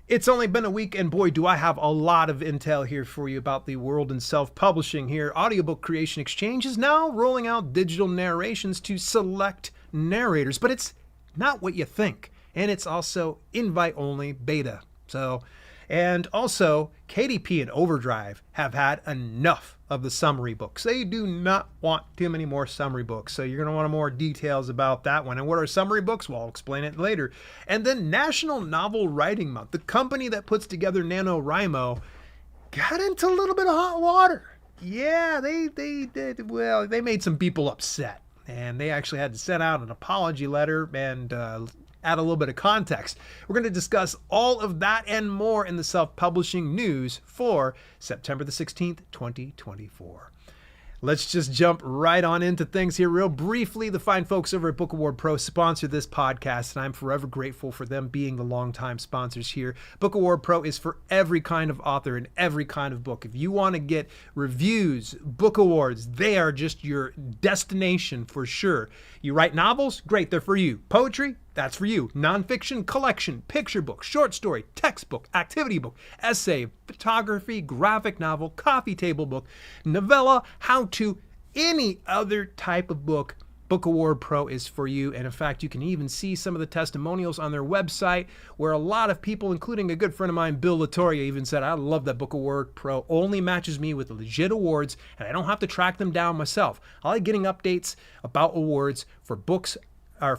It's only been a week, and boy, do I have a lot of intel here for you about the world in self-publishing here. Audiobook Creation Exchange is now rolling out digital narrations to select narrators, but it's not what you think. And it's also invite-only beta. And also, KDP and Overdrive have had enough of the summary books. They do not want too many more summary books. So you're going to want more details about that one. And what are summary books? Well, I'll explain it later. And then National Novel Writing Month, the company that puts together NaNoWriMo, got into a little bit of hot water. Yeah, they made some people upset. And they actually had to send out an apology letter and add a little bit of context. We're going to discuss all of that and more in the self-publishing news for September the 16th, 2024. Let's just jump right on into things here real briefly. The fine folks over at Book Award Pro sponsor this podcast, and I'm forever grateful for them being the longtime sponsors here. Book Award Pro is for every kind of author and every kind of book. If you want to get reviews, book awards, they are just your destination for sure. You write novels? Great, they're for you. Poetry? That's for you. Nonfiction, collection, picture book, short story, textbook, activity book, essay, photography, graphic novel, coffee table book, novella, how-to, any other type of book, Book Award Pro is for you. And in fact, you can even see some of the testimonials on their website where a lot of people, including a good friend of mine, Bill Latoria, even said, I love that Book Award Pro only matches me with legit awards and I don't have to track them down myself. I like getting updates about awards for books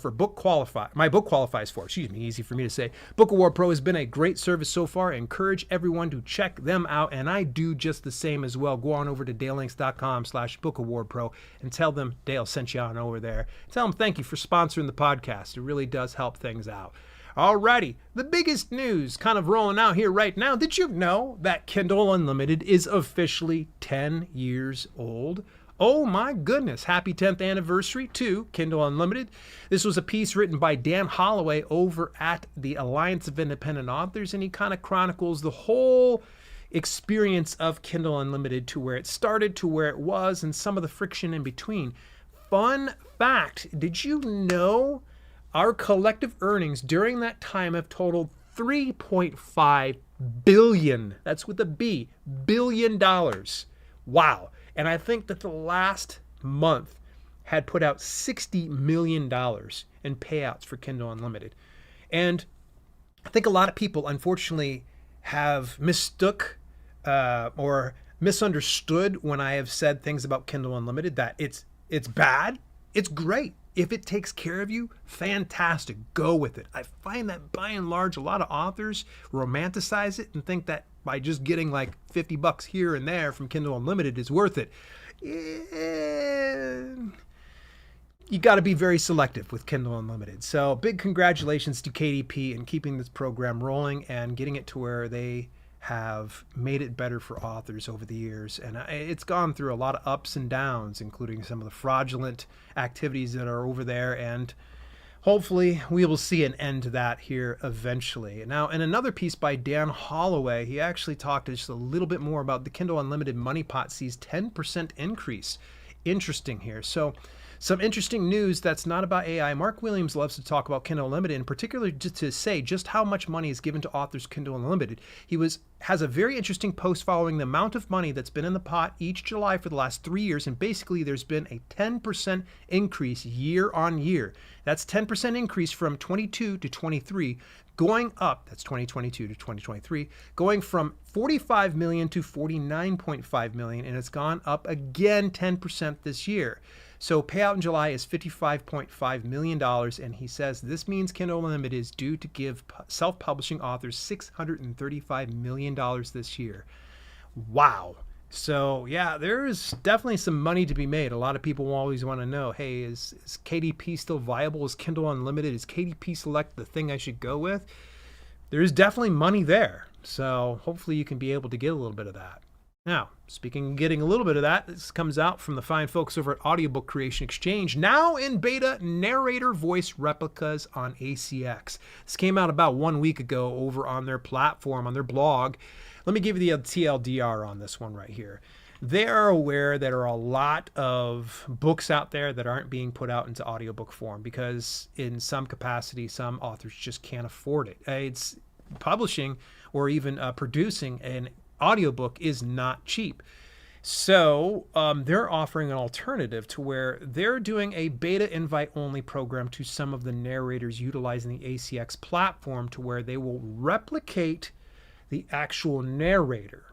for book qualify. My book qualifies for, easy for me to say. Book Award Pro has been a great service so far. I encourage everyone to check them out, and I do just the same as well. Go on over to dalelinks.com/bookawardpro and tell them Dale sent you on over there. Tell them thank you for sponsoring the podcast. It really does help things out. Alrighty, the biggest news kind of rolling out here right now. Did you know that Kindle Unlimited is officially 10 years old? Oh my goodness, happy 10th anniversary to Kindle Unlimited. This was a piece written by Dan Holloway over at the Alliance of Independent Authors, and he kind of chronicles the whole experience of Kindle Unlimited to where it started, to where it was, and some of the friction in between. Fun fact, did you know our collective earnings during that time have totaled $3.5 billion, that's with a B, billion dollars. Wow. And I think that the last month had put out $60 million in payouts for Kindle Unlimited. And I think a lot of people, unfortunately, have mistook or misunderstood when I have said things about Kindle Unlimited, that it's bad. It's great. If it takes care of you, fantastic. Go with it. I find that by and large, a lot of authors romanticize it and think that by just getting like $50 here and there from Kindle Unlimited is worth it. You got to be very selective with Kindle Unlimited. So big congratulations to KDP in keeping this program rolling and getting it to where they have made it better for authors over the years. And it's gone through a lot of ups and downs, including some of the fraudulent activities that are over there. And hopefully we will see an end to that here eventually. Now, in another piece by Dan Holloway, he actually talked just a little bit more about the Kindle Unlimited Money Pot sees 10% increase. Interesting here. So some interesting news that's not about AI. Mark Williams loves to talk about Kindle Unlimited, in particular to say just how much money is given to authors Kindle Unlimited. He has a very interesting post following the amount of money that's been in the pot each July for the last 3 years, and basically there's been a 10% increase year on year. That's 10% increase from 22 to 23, going up, that's 2022 to 2023, going from 45 million to 49.5 million, and it's gone up again 10% this year. So payout in July is $55.5 million, and he says this means Kindle Unlimited is due to give self-publishing authors $635 million this year. Wow. So yeah, there's definitely some money to be made. A lot of people will always want to know, hey, is KDP still viable? Is Kindle Unlimited? Is KDP Select the thing I should go with? There's definitely money there. So hopefully you can be able to get a little bit of that. Now, speaking of getting a little bit of that, this comes out from the fine folks over at Audiobook Creation Exchange. Now in beta, narrator voice replicas on ACX. This came out about 1 week ago over on their platform, on their blog. Let me give you the TLDR on this one right here. They are aware there are a lot of books out there that aren't being put out into audiobook form because in some capacity, some authors just can't afford it. publishing or even producing an audiobook is not cheap. So they're offering an alternative to where they're doing a beta invite only program to some of the narrators utilizing the ACX platform, to where they will replicate the actual narrator.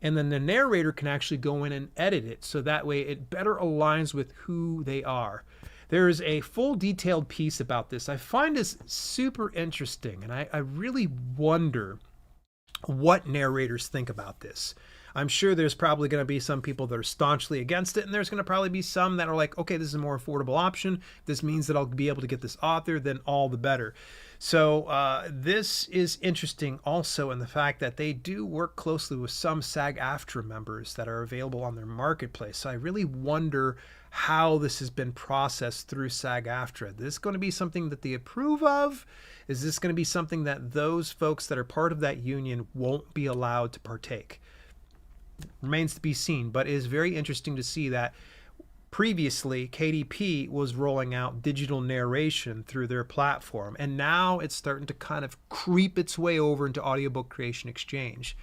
And then the narrator can actually go in and edit it, so that way it better aligns with who they are. There is a full detailed piece about this. I find this super interesting, and I really wonder what narrators think about this. I'm sure there's probably going to be some people that are staunchly against it, and there's going to probably be some that are like, okay, this is a more affordable option. This means that I'll be able to get this author, then all the better. So this is interesting also in the fact that they do work closely with some SAG-AFTRA members that are available on their marketplace. So I really wonder how this has been processed through SAG-AFTRA. Is this going to be something that they approve of? Is this going to be something that those folks that are part of that union won't be allowed to partake? Remains to be seen, but it is very interesting to see that previously KDP was rolling out digital narration through their platform, and now it's starting to kind of creep its way over into Audiobook Creation Exchange.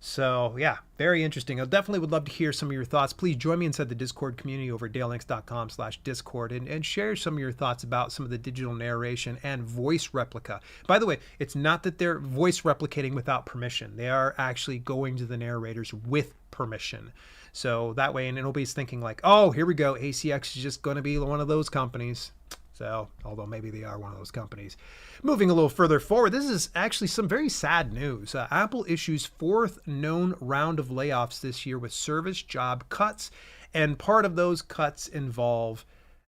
So yeah, very interesting. I definitely would love to hear some of your thoughts. Please join me inside the Discord community over at dalelinks.com/discord and share some of your thoughts about some of the digital narration and voice replica. By the way, it's not that they're voice replicating without permission. They are actually going to the narrators with permission. So that way, and nobody's thinking like, oh, here we go, ACX is just going to be one of those companies. So, although maybe they are one of those companies. Moving a little further forward, this is actually some very sad news. Apple issues 4th known round of layoffs this year with service job cuts, and part of those cuts involve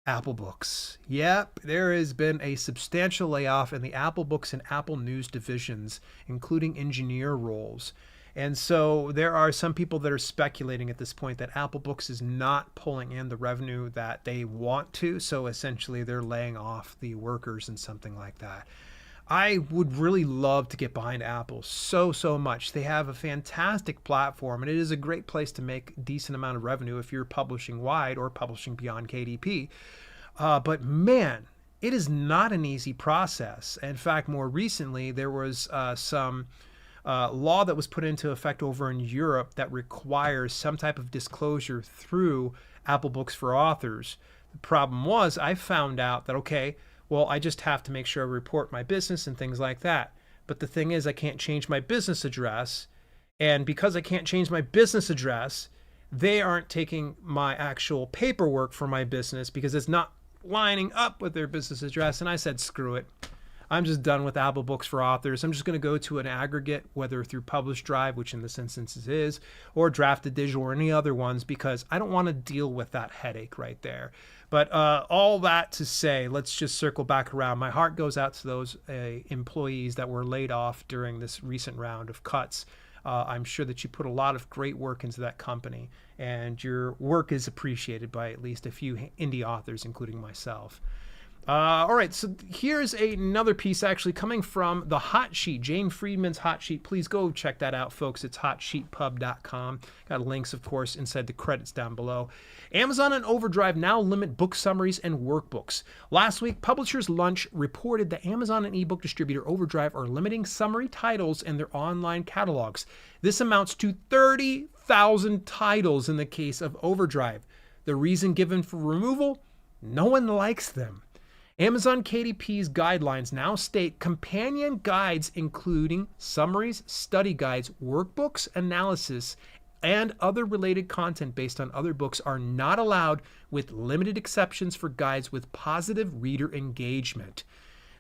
Apple Books. Yep, there has been a substantial layoff in the Apple Books and Apple News divisions, including engineer roles. And so there are some people that are speculating at this point that Apple Books is not pulling in the revenue that they want to. So essentially they're laying off the workers and something like that. I would really love to get behind Apple so much. They have a fantastic platform, and it is a great place to make a decent amount of revenue if you're publishing wide or publishing beyond KDP. But man, it is not an easy process. In fact, more recently, there was some law that was put into effect over in Europe that requires some type of disclosure through Apple Books for authors. The problem was I found out that, okay, well, I just have to make sure I report my business and things like that. But the thing is, I can't change my business address. And because I can't change my business address, they aren't taking my actual paperwork for my business because it's not lining up with their business address. And I said, screw it. I'm just done with Apple Books for authors. I'm just going to go to an aggregate, whether through Publish Drive, which in this instance is, or Drafted Digital or any other ones, because I don't want to deal with that headache right there. But all that to say, let's just circle back around. My heart goes out to those employees that were laid off during this recent round of cuts. I'm sure that you put a lot of great work into that company, and your work is appreciated by at least a few indie authors, including myself. All right, so here's another piece actually coming from the Hot Sheet, Jane Friedman's Hot Sheet. Please go check that out, folks. It's hotsheetpub.com. Got links, of course, inside the credits down below. Amazon and Overdrive now limit book summaries and workbooks. Last week, Publishers Lunch reported that Amazon and ebook distributor Overdrive are limiting summary titles in their online catalogs. This amounts to 30,000 titles in the case of Overdrive. The reason given for removal? No one likes them. Amazon KDP's guidelines now state companion guides including summaries, study guides, workbooks, analysis, and other related content based on other books are not allowed, with limited exceptions for guides with positive reader engagement.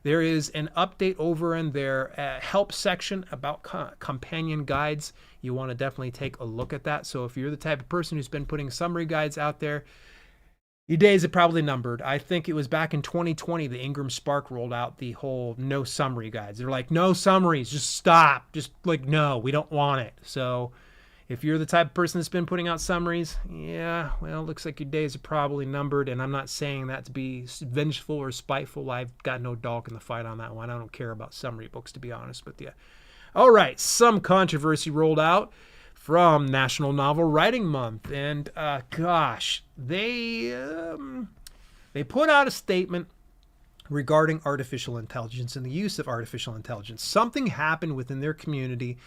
There is an update over in their help section about companion guides. You want to definitely take a look at that. So if you're the type of person who's been putting summary guides out there, your days are probably numbered. I think it was back in 2020 the Ingram Spark rolled out the whole no summary guides. They're like, no summaries, just stop. Just like, no, we don't want it. So if you're the type of person that's been putting out summaries, yeah, well, it looks like your days are probably numbered. And I'm not saying that to be vengeful or spiteful. I've got no dog in the fight on that one. I don't care about summary books, to be honest with you. All right, some controversy rolled out from National Novel Writing Month, and gosh, they put out a statement regarding artificial intelligence and the use of artificial intelligence. Something happened within their community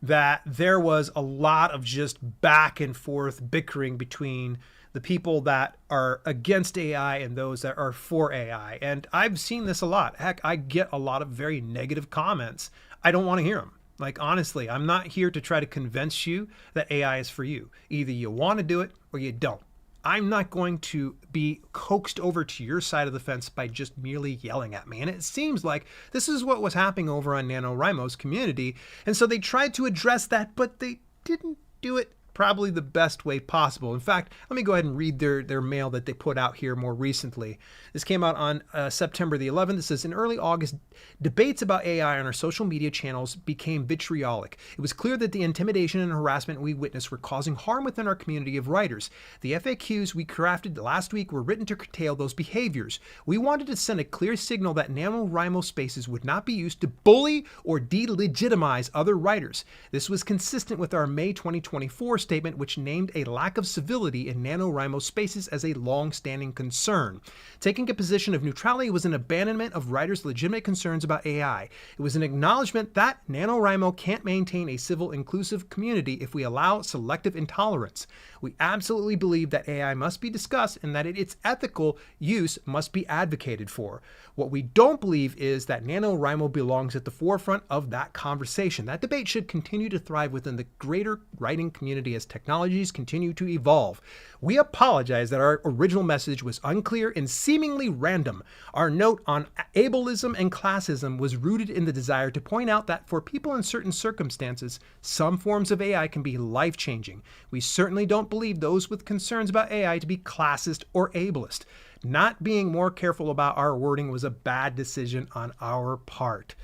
that there was a lot of just back and forth bickering between the people that are against AI and those that are for AI. And I've seen this a lot. Heck, I get a lot of very negative comments. I don't want to hear them. Like, honestly, I'm not here to try to convince you that AI is for you. Either you want to do it or you don't. I'm not going to be coaxed over to your side of the fence by just merely yelling at me. And it seems like this is what was happening over on NaNoWriMo's community. And so they tried to address that, but they didn't do it probably the best way possible. In fact, let me go ahead and read their mail that they put out here more recently. This came out on September the 11th. It says, in early August, debates about AI on our social media channels became vitriolic. It was clear that the intimidation and harassment we witnessed were causing harm within our community of writers. The FAQs we crafted last week were written to curtail those behaviors. We wanted to send a clear signal that NaNoWriMo spaces would not be used to bully or delegitimize other writers. This was consistent with our May 2024 statement, which named a lack of civility in NaNoWriMo spaces as a long-standing concern. Taking a position of neutrality was an abandonment of writers' legitimate concerns about AI. It was an acknowledgement that NaNoWriMo can't maintain a civil, inclusive community if we allow selective intolerance. We absolutely believe that AI must be discussed and that its ethical use must be advocated for. What we don't believe is that NaNoWriMo belongs at the forefront of that conversation. That debate should continue to thrive within the greater writing community as technologies continue to evolve. We apologize that our original message was unclear and seemingly random. Our note on ableism and classism was rooted in the desire to point out that for people in certain circumstances, some forms of AI can be life-changing. We certainly don't believe those with concerns about AI to be classist or ableist. Not being more careful about our wording was a bad decision on our part.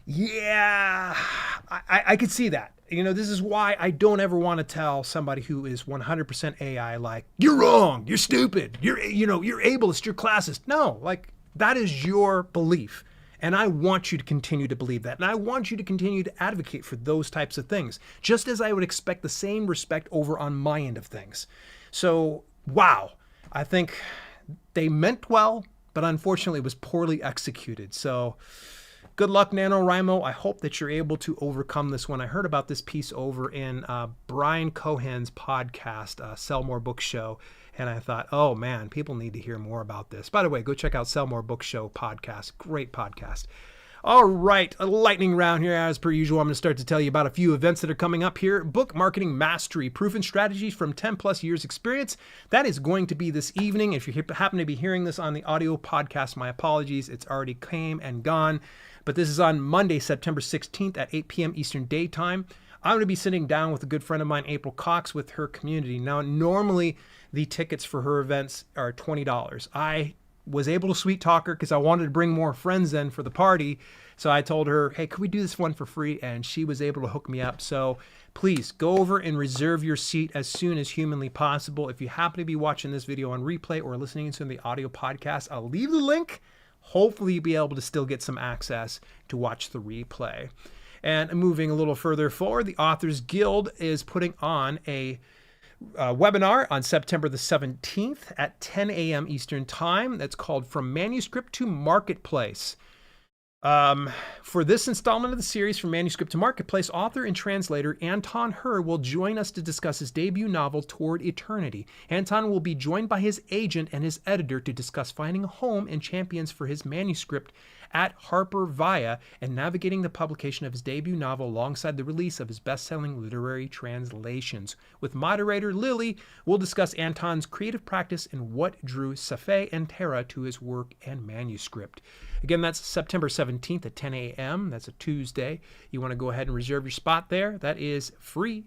Yeah, I could see that. You know, this is why I don't ever want to tell somebody who is 100% AI, like, you're wrong, you're stupid, you're ableist, you're classist. No, like, that is your belief. And I want you to continue to believe that. And I want you to continue to advocate for those types of things, just as I would expect the same respect over on my end of things. So, wow, I think they meant well, but unfortunately it was poorly executed. So good luck, NaNoWriMo. I hope that you're able to overcome this one. I heard about this piece over in Brian Cohen's podcast, Sell More Book Show. And I thought, oh man, people need to hear more about this. By the way, go check out Sell More Book Show podcast. Great podcast. All right, a lightning round here as per usual. I'm going to start to tell you about a few events that are coming up here. Book Marketing Mastery, Proven Strategies from 10 plus years experience. That is going to be this evening. If you happen to be hearing this on the audio podcast, my apologies. It's already came and gone. But this is on Monday, September 16th at 8 p.m. Eastern Daytime. I'm going to be sitting down with a good friend of mine, April Cox, with her community. Now, normally the tickets for her events are $20. I was able to sweet talk her because I wanted to bring more friends in for the party. So I told her, hey, could we do this one for free? And she was able to hook me up. So please go over and reserve your seat as soon as humanly possible. If you happen to be watching this video on replay or listening to the audio podcast, I'll leave the link. Hopefully you'll be able to still get some access to watch the replay. And moving a little further forward, the Authors Guild is putting on a webinar on September the 17th at 10 a.m. Eastern Time. That's called From Manuscript to Marketplace. For this installment of the series, From Manuscript to Marketplace, author and translator Anton Herr will join us to discuss his debut novel, Toward Eternity. Anton will be joined by his agent and his editor to discuss finding a home and champions for his manuscript at Harper Via and navigating the publication of his debut novel alongside the release of his best-selling literary translations. With moderator Lily, we'll discuss Anton's creative practice and what drew Safi and Tara to his work and manuscript. Again, that's September 17th at 10 a.m. That's a Tuesday. You want to go ahead and reserve your spot there. That is free.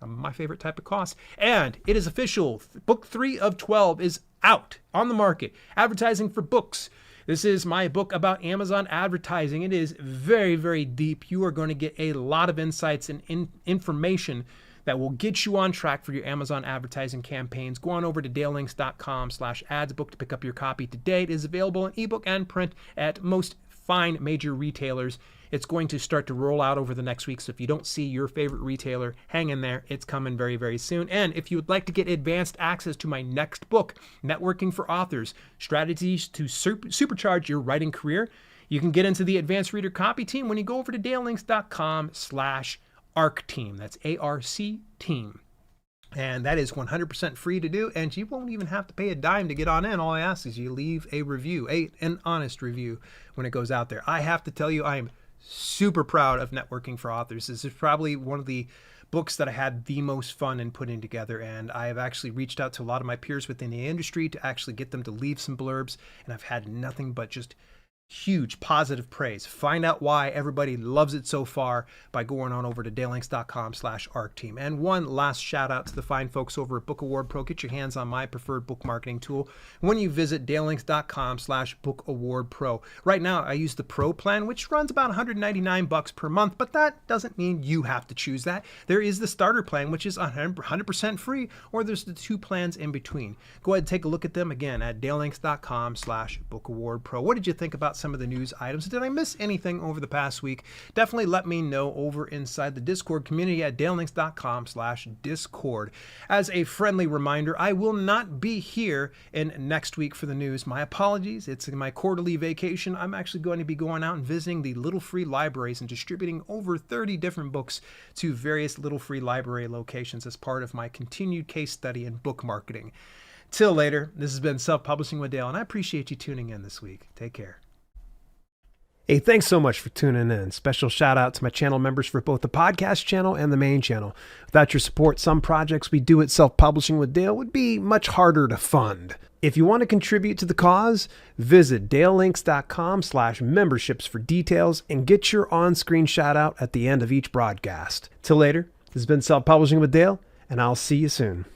My favorite type of cost. And it is official. Book 3 of 12 is out on the market. Advertising for Books. This is my book about Amazon advertising. It is very, very deep. You are going to get a lot of insights and information that will get you on track for your Amazon advertising campaigns. Go on over to dalelinks.com/adsbook to pick up your copy today. It is available in ebook and print at most fine major retailers. It's going to start to roll out over the next week. So if you don't see your favorite retailer, hang in there. It's coming very, very soon. And if you would like to get advanced access to my next book, Networking for Authors, Strategies to Supercharge Your Writing Career, you can get into the Advanced Reader Copy team when you go over to dalelinks.com/ARC team. That's ARC team. And that is 100% free to do, and you won't even have to pay a dime to get on in. All I ask is you leave a review, an honest review when it goes out there. I have to tell you, I am super proud of Networking for Authors. This is probably one of the books that I had the most fun in putting together, and I have actually reached out to a lot of my peers within the industry to actually get them to leave some blurbs, and I've had nothing but just huge positive praise. Find out why everybody loves it so far by going on over to dalelinks.com/ARC team. And one last shout out to the fine folks over at Book Award Pro. Get your hands on my preferred book marketing tool when you visit dalelinks.com/Book Award Pro. Right now, I use the Pro plan, which runs about $199 per month, but that doesn't mean you have to choose that. There is the starter plan, which is 100% free, or there's the two plans in between. Go ahead and take a look at them again at dalelinks.com/Book Award Pro. What did you think about some of the news items? Did I miss anything over the past week? Definitely let me know over inside the Discord community at dalelinks.com/Discord. As a friendly reminder, I will not be here in next week for the news. My apologies. It's my quarterly vacation. I'm actually going to be going out and visiting the Little Free Libraries and distributing over 30 different books to various Little Free Library locations as part of my continued case study in book marketing. Till later, this has been Self-Publishing with Dale, and I appreciate you tuning in this week. Take care. Hey, thanks so much for tuning in. Special shout out to my channel members for both the podcast channel and the main channel. Without your support, some projects we do at Self-Publishing with Dale would be much harder to fund. If you want to contribute to the cause, visit dalelinks.com/memberships for details and get your on-screen shout out at the end of each broadcast. Till later, this has been Self-Publishing with Dale, and I'll see you soon.